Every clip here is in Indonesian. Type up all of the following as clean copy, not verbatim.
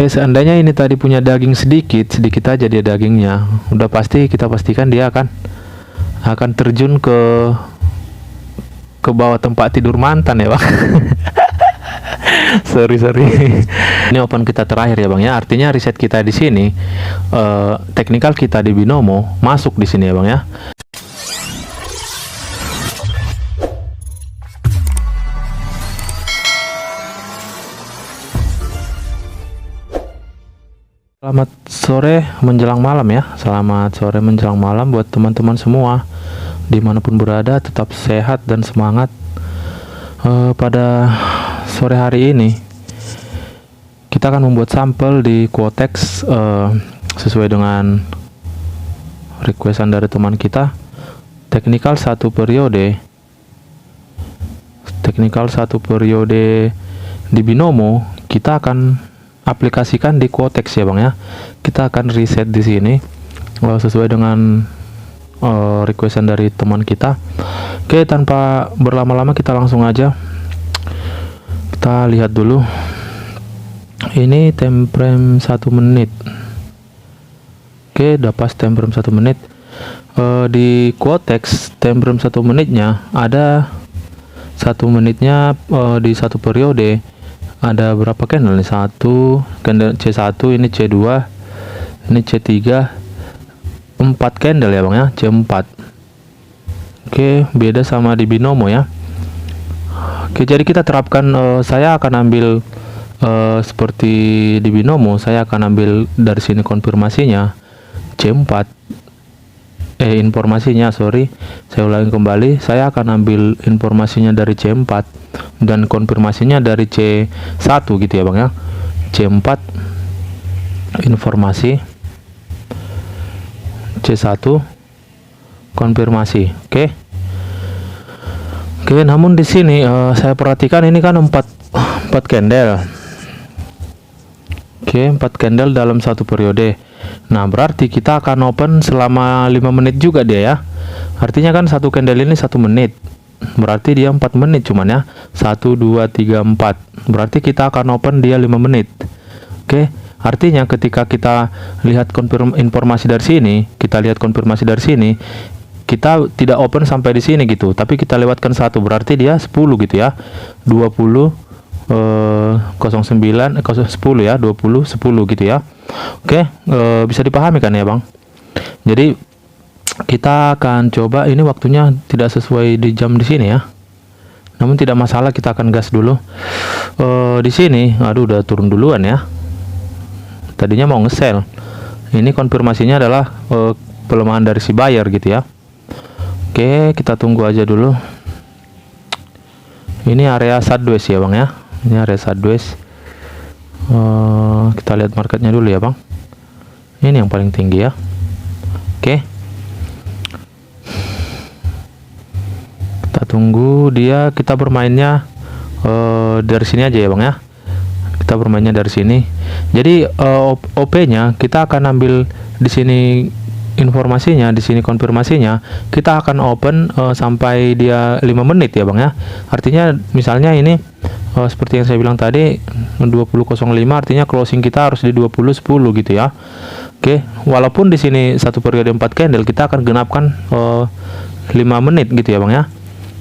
Seandainya ini tadi punya daging sedikit aja dia dagingnya, udah pasti kita pastikan dia akan terjun ke bawah tempat tidur mantan ya bang. sorry. Ini open kita terakhir ya bang ya. Artinya riset kita di sini, teknikal kita di Binomo masuk di sini ya bang ya. Selamat sore menjelang malam ya. Selamat sore menjelang malam buat teman-teman semua dimanapun berada, tetap sehat dan semangat. Pada sore hari ini kita akan membuat sampel di Quotex sesuai dengan requestan dari teman kita. Teknikal satu periode di Binomo kita akan aplikasikan di Quotex ya bang ya. Kita akan reset di sini sesuai dengan requestan dari teman kita. Oke, tanpa berlama-lama kita langsung aja kita lihat dulu. Ini time frame 1 menit. Oke, udah pas time frame 1 menit. Di Quotex time frame 1 menitnya ada 1 menitnya di satu periode ada berapa candle nih? Satu candle C1, ini C2, ini C3, 4 candle ya bang ya, C4. Oke, beda sama di Binomo ya. Oke, jadi kita terapkan, saya akan ambil seperti di Binomo, saya akan ambil dari sini konfirmasinya C4. Informasinya, sorry, saya ulangi kembali, saya akan ambil informasinya dari C4 dan konfirmasinya dari C1 gitu ya bang ya. C4 informasi, C1 konfirmasi. Oke, namun di sini saya perhatikan ini kan 4 candle. Oke, 4 candle dalam satu periode. Nah, berarti kita akan open selama 5 menit juga dia ya. Artinya kan satu candle ini 1 menit. Berarti dia 4 menit cuman ya. 1, 2, 3, 4. Berarti kita akan open dia 5 menit. Oke, artinya ketika kita lihat informasi dari sini, kita lihat konfirmasi dari sini, kita tidak open sampai di sini gitu, tapi kita lewatkan 1, berarti dia 10 gitu ya. 20 09 10 ya, 20 10 gitu ya. Oke, bisa dipahami kan ya bang. Jadi kita akan coba, ini waktunya tidak sesuai di jam di sini ya, namun tidak masalah, kita akan gas dulu. Di sini aduh udah turun duluan ya, tadinya mau nge-sell. Ini konfirmasinya adalah pelemahan dari si buyer gitu ya. Oke, kita tunggu aja dulu. Ini area sideways ya bang ya. Ini area sideways. Kita lihat marketnya dulu ya bang. Ini yang paling tinggi ya. Oke, kita tunggu dia. Kita bermainnya dari sini aja ya bang ya. Kita bermainnya dari sini. Jadi OP nya kita akan ambil di sini informasinya, di sini konfirmasinya. Kita akan open sampai dia 5 menit ya bang ya. Artinya misalnya ini seperti yang saya bilang tadi 20.05, artinya closing kita harus di 20.10 gitu ya. Oke, walaupun di sini satu periode 4 candle, kita akan genapkan 5 menit gitu ya bang ya.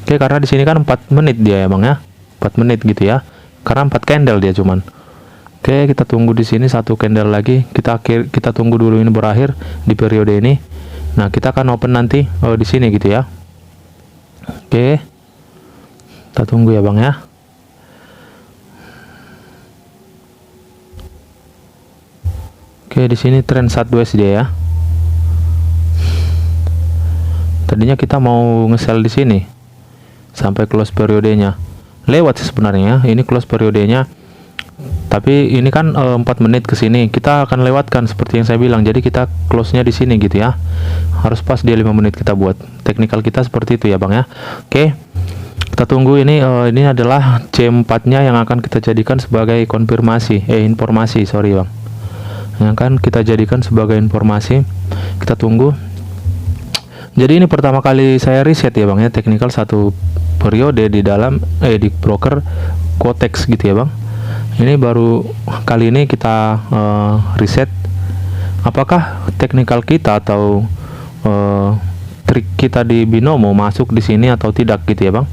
Oke, karena di sini kan 4 menit dia ya bang ya, 4 menit gitu ya, karena 4 candle dia cuman. Oke, kita tunggu di sini 1 candle lagi, kita tunggu dulu ini berakhir di periode ini. Nah, kita akan open nanti di sini gitu ya. Oke, kita tunggu ya bang ya. Oke, di sini trend sideways dia ya. Tadinya kita mau nge-sell di sini sampai close periodenya. Lewat sih sebenarnya, ini close periodenya. Tapi ini kan 4 menit ke sini. Kita akan lewatkan seperti yang saya bilang. Jadi kita close-nya di sini gitu ya. Harus pas dia 5 menit kita buat. Teknikal kita seperti itu ya, Bang ya. Oke. Kita tunggu ini adalah C4-nya yang akan kita jadikan sebagai konfirmasi, informasi, sorry Bang. Yang akan kita jadikan sebagai informasi. Kita tunggu. Jadi ini pertama kali saya riset ya Bang ya, teknikal satu periode di dalam di broker Quotex gitu ya Bang. Ini baru kali ini kita reset apakah teknikal kita atau trik kita di binomo masuk di sini atau tidak gitu ya Bang.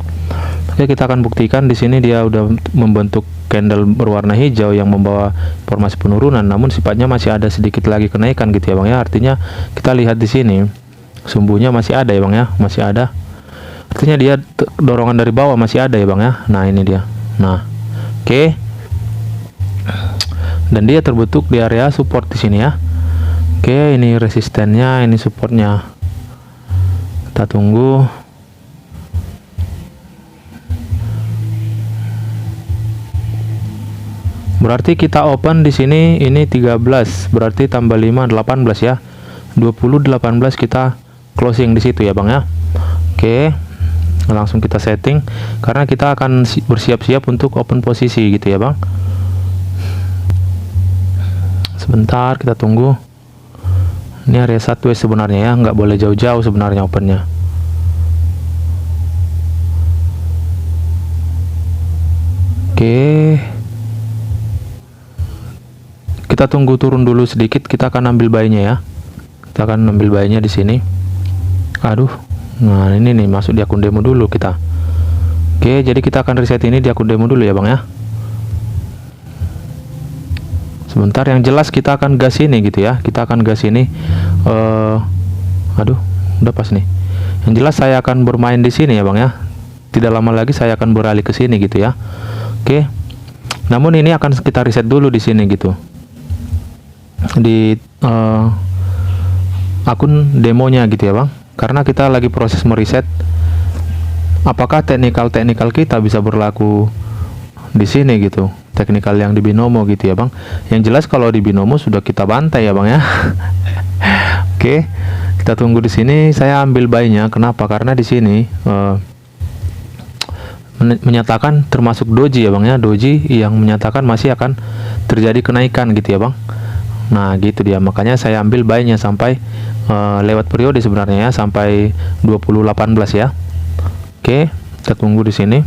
Oke, kita akan buktikan. Di sini dia udah membentuk candle berwarna hijau yang membawa informasi penurunan, namun sifatnya masih ada sedikit lagi kenaikan gitu ya Bang ya. Artinya kita lihat di sini sumbunya masih ada ya Bang ya, masih ada. Artinya dia dorongan dari bawah masih ada ya Bang ya. Nah, ini dia. Nah, oke. Dan dia terbentuk di area support di sini ya. Oke, ini resistennya, ini supportnya. Kita tunggu. Berarti kita open di sini ini 13, berarti tambah 5 18 ya. 20 18 kita closing di situ ya Bang ya. Oke. Langsung kita setting karena kita akan bersiap-siap untuk open posisi gitu ya Bang. Sebentar kita tunggu. Ini area 1 sebenarnya ya, nggak boleh jauh-jauh sebenarnya opennya. Oke, kita tunggu turun dulu sedikit. Kita akan ambil buy-nya ya. Kita akan ambil buy-nya di sini. Aduh, nah ini nih masuk di akun demo dulu kita. Oke, jadi kita akan reset ini di akun demo dulu ya Bang ya. Sebentar, yang jelas kita akan gas ini gitu ya. Kita akan gas ini. Aduh, udah pas nih. Yang jelas saya akan bermain di sini ya Bang ya. Tidak lama lagi saya akan beralih ke sini gitu ya. Oke. Namun ini akan kita reset dulu di sini gitu. Di akun demonya gitu ya Bang. Karena kita lagi proses mereset apakah teknikal kita bisa berlaku di sini gitu. Teknikal yang di binomo gitu ya Bang. Yang jelas kalau di binomo sudah kita bantai ya Bang ya. Oke, kita tunggu di sini. Saya ambil buy-nya. Kenapa? Karena di sini menyatakan termasuk doji ya Bang ya. Doji yang menyatakan masih akan terjadi kenaikan gitu ya Bang. Nah, gitu dia. Makanya saya ambil buy-nya sampai lewat periode sebenarnya ya, sampai 2018 ya. Oke, kita tunggu di sini.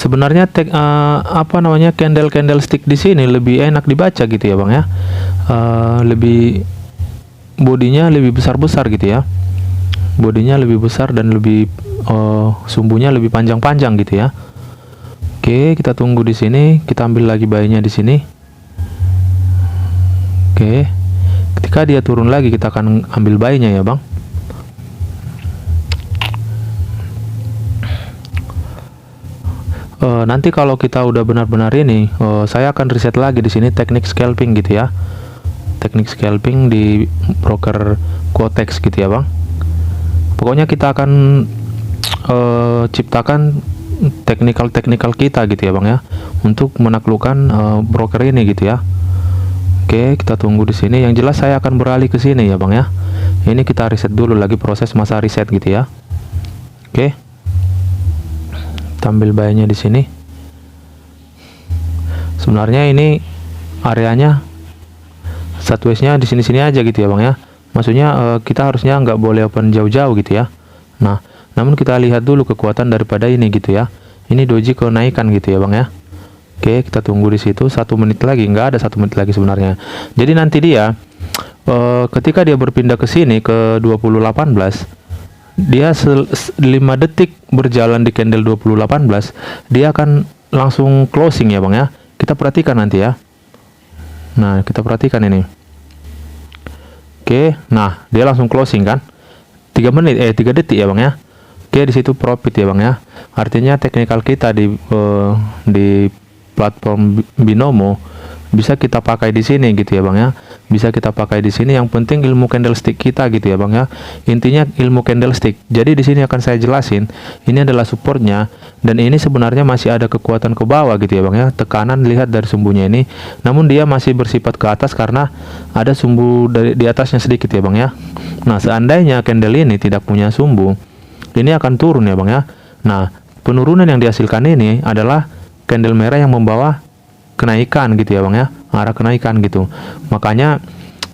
Sebenarnya candlestick di sini lebih enak dibaca gitu ya Bang ya. Lebih bodinya lebih besar gitu ya. Bodinya lebih besar dan lebih sumbunya lebih panjang gitu ya. Oke, kita tunggu di sini. Kita ambil lagi buy-nya di sini. Oke. Ketika dia turun lagi kita akan ambil buy-nya ya Bang. Nanti kalau kita udah benar-benar ini, saya akan reset lagi di sini teknik scalping gitu ya. Teknik scalping di broker Quotex gitu ya Bang. Pokoknya kita akan ciptakan teknikal kita gitu ya Bang ya, untuk menaklukkan broker ini gitu ya. Oke, kita tunggu di sini. Yang jelas saya akan beralih ke sini ya Bang ya. Ini kita reset dulu, lagi proses masa reset gitu ya. Oke. Kita ambil buy-nya di sini. Sebenarnya ini areanya sideways-nya di sini-sini aja gitu ya Bang ya. Maksudnya kita harusnya nggak boleh open jauh-jauh gitu ya. Nah, namun kita lihat dulu kekuatan daripada ini gitu ya. Ini doji kenaikan gitu ya Bang ya. Oke, kita tunggu di situ 1 menit lagi. Nggak ada 1 menit lagi sebenarnya. Jadi nanti dia ketika dia berpindah ke sini ke 2018, dia 5 detik berjalan di candle 2018, dia akan langsung closing ya Bang ya. Kita perhatikan nanti ya. Nah, kita perhatikan ini. Oke, nah dia langsung closing kan. 3 detik ya Bang ya. Oke, di situ profit ya Bang ya. Artinya teknikal kita di platform binomo bisa kita pakai di sini gitu ya Bang ya. Bisa kita pakai di sini. Yang penting ilmu candlestick kita gitu ya Bang ya. Intinya ilmu candlestick. Jadi di sini akan saya jelasin. Ini adalah supportnya dan ini sebenarnya masih ada kekuatan ke bawah gitu ya Bang ya. Tekanan lihat dari sumbunya ini. Namun dia masih bersifat ke atas karena ada sumbu di atasnya sedikit ya Bang ya. Nah, seandainya candle ini tidak punya sumbu, ini akan turun ya Bang ya. Nah, penurunan yang dihasilkan ini adalah candle merah yang membawa kenaikan gitu ya Bang ya, arah kenaikan gitu. Makanya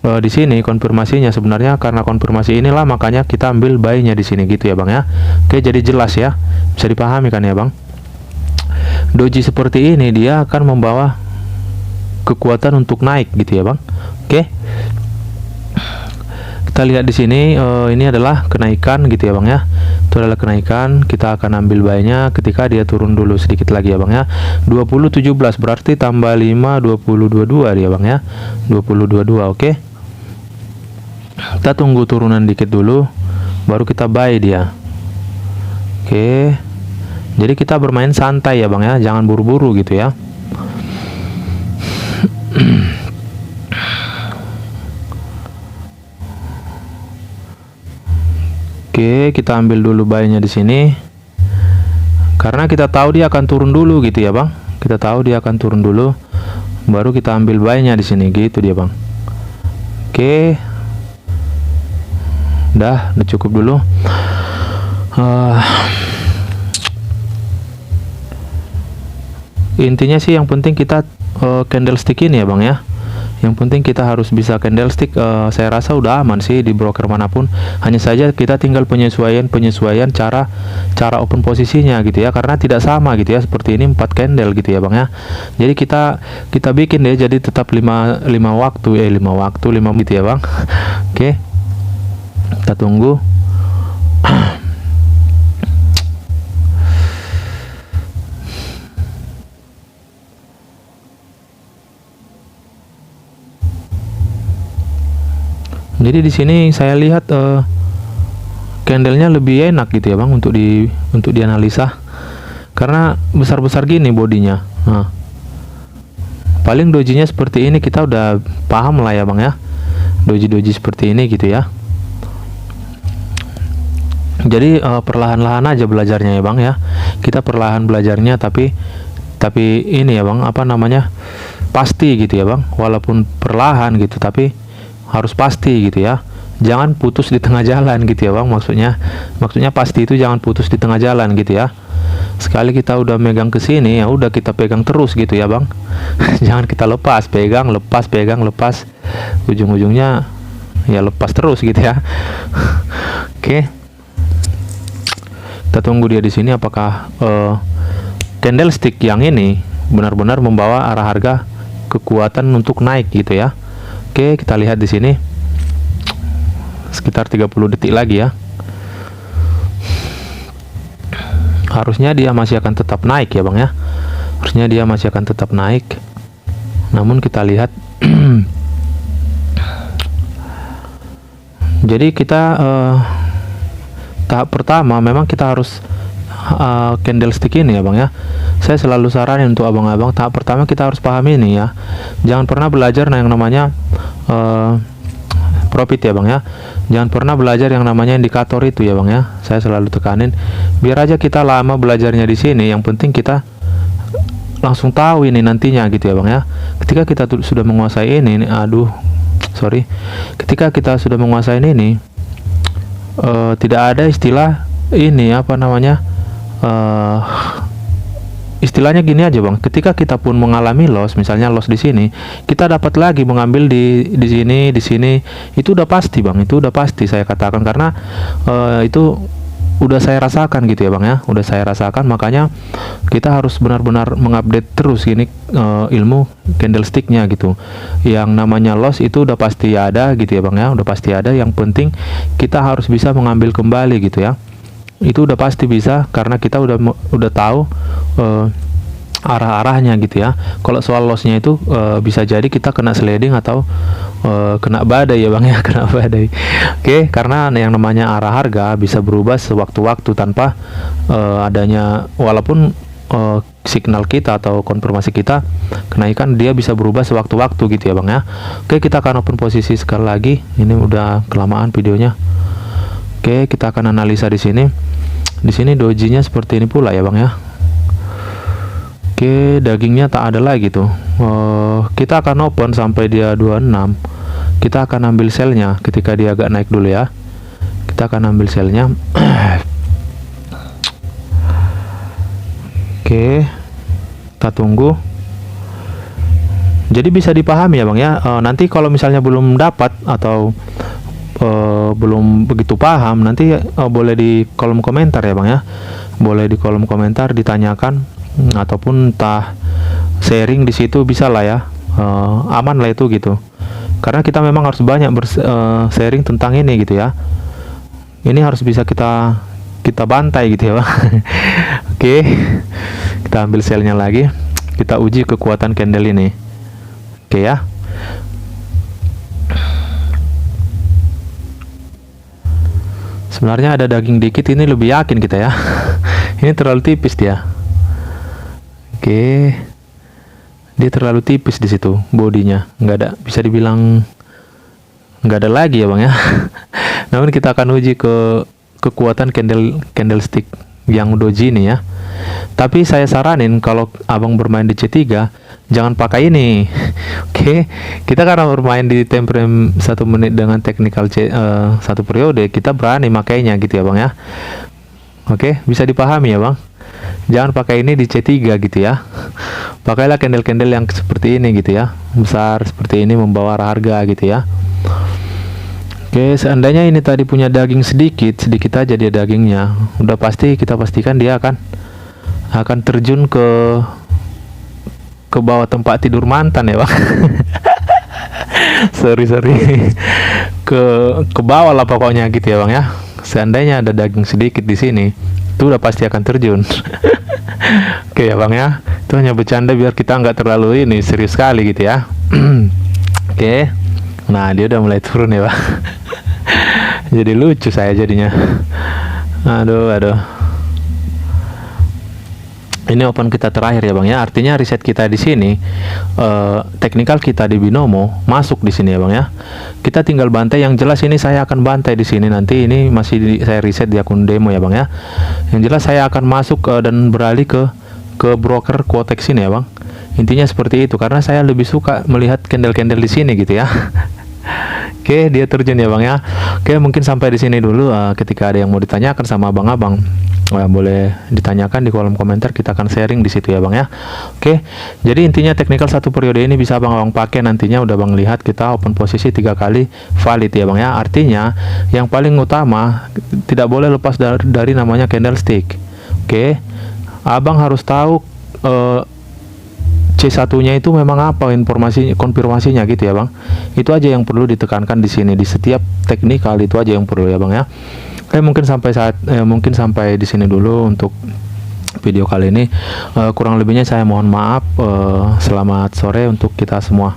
di sini konfirmasinya sebenarnya karena konfirmasi inilah makanya kita ambil buy-nya di sini gitu ya Bang ya. Oke, jadi jelas ya. Bisa dipahami kan ya Bang? Doji seperti ini dia akan membawa kekuatan untuk naik gitu ya Bang. Oke. Kita lihat di sini ini adalah kenaikan gitu ya Bang ya. Itu adalah kenaikan, kita akan ambil buy-nya ketika dia turun dulu sedikit lagi ya Bang ya. 2017 berarti tambah 5 2022 dia Bang ya. 2022 oke. Kita tunggu turunan dikit dulu baru kita buy dia. Oke. Jadi kita bermain santai ya Bang ya, jangan buru-buru gitu ya. Oke, kita ambil dulu buy-nya di sini. Karena kita tahu dia akan turun dulu gitu ya, Bang. Kita tahu dia akan turun dulu. Baru kita ambil buy-nya di sini gitu dia, Bang. Oke. Udah cukup dulu. Intinya sih yang penting kita candlestick ini ya, Bang ya. Yang penting kita harus bisa candlestick. Saya rasa udah aman sih di broker manapun. Hanya saja kita tinggal penyesuaian cara open posisinya gitu ya, karena tidak sama gitu ya. Seperti ini 4 candle gitu ya Bang ya. Jadi kita bikin deh jadi tetap 5 gitu ya Bang. Oke. Kita tunggu. Jadi di sini saya lihat candlenya lebih enak gitu ya Bang untuk dianalisa karena besar-besar gini bodinya. Nah, paling dojinya seperti ini kita udah paham lah ya Bang ya, doji seperti ini gitu ya. Jadi perlahan-lahan aja belajarnya ya Bang ya, kita perlahan belajarnya tapi ini ya Bang apa namanya, pasti gitu ya Bang, walaupun perlahan gitu tapi harus pasti gitu ya, jangan putus di tengah jalan gitu ya Bang. Maksudnya pasti itu jangan putus di tengah jalan gitu ya. Sekali kita udah megang ke sini ya udah kita pegang terus gitu ya Bang. Jangan kita lepas, pegang lepas, ujung-ujungnya ya lepas terus gitu ya. Oke. Kita tunggu dia di sini apakah candlestick yang ini benar-benar membawa arah harga kekuatan untuk naik gitu ya. Oke, kita lihat di sini sekitar 30 detik lagi ya. Harusnya dia masih akan tetap naik ya Bang ya. Harusnya dia masih akan tetap naik. Namun kita lihat jadi kita tahap pertama memang kita harus candlestick ini ya Bang ya. Saya selalu saranin untuk abang-abang tahap pertama kita harus pahami ini ya. Jangan pernah belajar yang namanya profit ya Bang ya. Jangan pernah belajar yang namanya indikator itu ya Bang ya. Saya selalu tekanin biar aja kita lama belajarnya di sini, yang penting kita langsung tahu ini nantinya gitu ya Bang ya. Ketika kita sudah menguasai ini ketika kita sudah menguasai ini tidak ada istilah ini apa namanya, istilahnya gini aja Bang, ketika kita pun mengalami loss, misalnya loss di sini, kita dapat lagi mengambil di sini, itu udah pasti Bang, itu udah pasti saya katakan karena itu udah saya rasakan gitu ya Bang ya, udah saya rasakan. Makanya kita harus benar-benar mengupdate terus ini ilmu candlesticknya gitu. Yang namanya loss itu udah pasti ada gitu ya Bang ya, udah pasti ada. Yang penting kita harus bisa mengambil kembali gitu ya. Itu udah pasti bisa karena kita udah tahu arah-arahnya gitu ya. Kalau soal lossnya itu bisa jadi kita kena sliding atau kena badai ya Bang ya, kena badai. Oke, karena yang namanya arah harga bisa berubah sewaktu-waktu tanpa adanya, walaupun signal kita atau konfirmasi kita kenaikan, dia bisa berubah sewaktu-waktu gitu ya Bang ya. Oke, kita akan open posisi sekali lagi. Ini udah kelamaan videonya. Oke, kita akan analisa di sini. Di sini dojinya seperti ini pula ya Bang ya. Oke, dagingnya tak ada lagi tuh. Kita akan open sampai dia 26. Kita akan ambil selnya ketika dia agak naik dulu ya. Kita akan ambil selnya. Oke, kita tunggu. Jadi bisa dipahami ya Bang ya. Nanti kalau misalnya belum dapat atau belum begitu paham, nanti boleh di kolom komentar ya Bang ya. Boleh di kolom komentar ditanyakan, ataupun entah sharing di situ bisa lah ya. Aman lah itu gitu. Karena kita memang harus banyak sharing tentang ini gitu ya. Ini harus bisa kita bantai gitu ya Bang. Oke. Kita ambil selnya lagi. Kita uji kekuatan candle ini. Oke ya. Sebenarnya ada daging dikit, ini lebih yakin kita ya. Ini terlalu tipis dia. Oke. Dia terlalu tipis di situ bodinya. Nggak ada, bisa dibilang nggak ada lagi ya Bang ya. Namun kita akan uji kekuatan candlestick yang doji ini ya. Tapi saya saranin kalau Abang bermain di C3, jangan pakai ini. Oke, kita karena bermain di time frame 1 menit dengan technical satu periode, kita berani makainya gitu ya Bang ya. Oke, bisa dipahami ya Bang. Jangan pakai ini di C3 gitu ya. Pakailah candle-candle yang seperti ini gitu ya, besar seperti ini, membawa harga gitu ya. Oke, seandainya ini tadi punya daging sedikit aja dia dagingnya, udah pasti kita pastikan dia akan terjun ke bawah tempat tidur mantan ya Bang. sorry ke bawah lah pokoknya gitu ya Bang ya. Seandainya ada daging sedikit di sini, itu udah pasti akan terjun. Oke ya Bang ya, itu hanya bercanda biar kita nggak terlalu ini serius sekali gitu ya. Oke, nah dia udah mulai turun ya Bang. Jadi lucu saya jadinya. Aduh. Ini open kita terakhir ya Bang ya. Artinya riset kita di sini, teknikal kita di binomo masuk di sini ya Bang ya. Kita tinggal bantai, yang jelas ini saya akan bantai di sini nanti. Ini masih saya riset di akun demo ya Bang ya. Yang jelas saya akan masuk dan beralih ke broker Quotex ini ya Bang. Intinya seperti itu, karena saya lebih suka melihat candle-candle di sini gitu ya. Oke, dia terjun ya Bang ya. Oke, mungkin sampai di sini dulu. Ketika ada yang mau ditanyakan sama abang-abang, boleh ditanyakan di kolom komentar, kita akan sharing di situ ya Bang ya. Oke, jadi intinya teknikal 1 periode ini bisa abang-abang pakai nantinya. Udah Bang lihat kita open posisi 3 kali valid ya Bang ya. Artinya yang paling utama tidak boleh lepas dari namanya candlestick. Oke, abang harus tahu C1-nya itu memang apa konfirmasinya gitu ya Bang. Itu aja yang perlu ditekankan di sini, di setiap teknikal itu aja yang perlu ya Bang ya. Oke, mungkin sampai di sini dulu untuk video kali ini. Kurang lebihnya saya mohon maaf. Selamat sore untuk kita semua.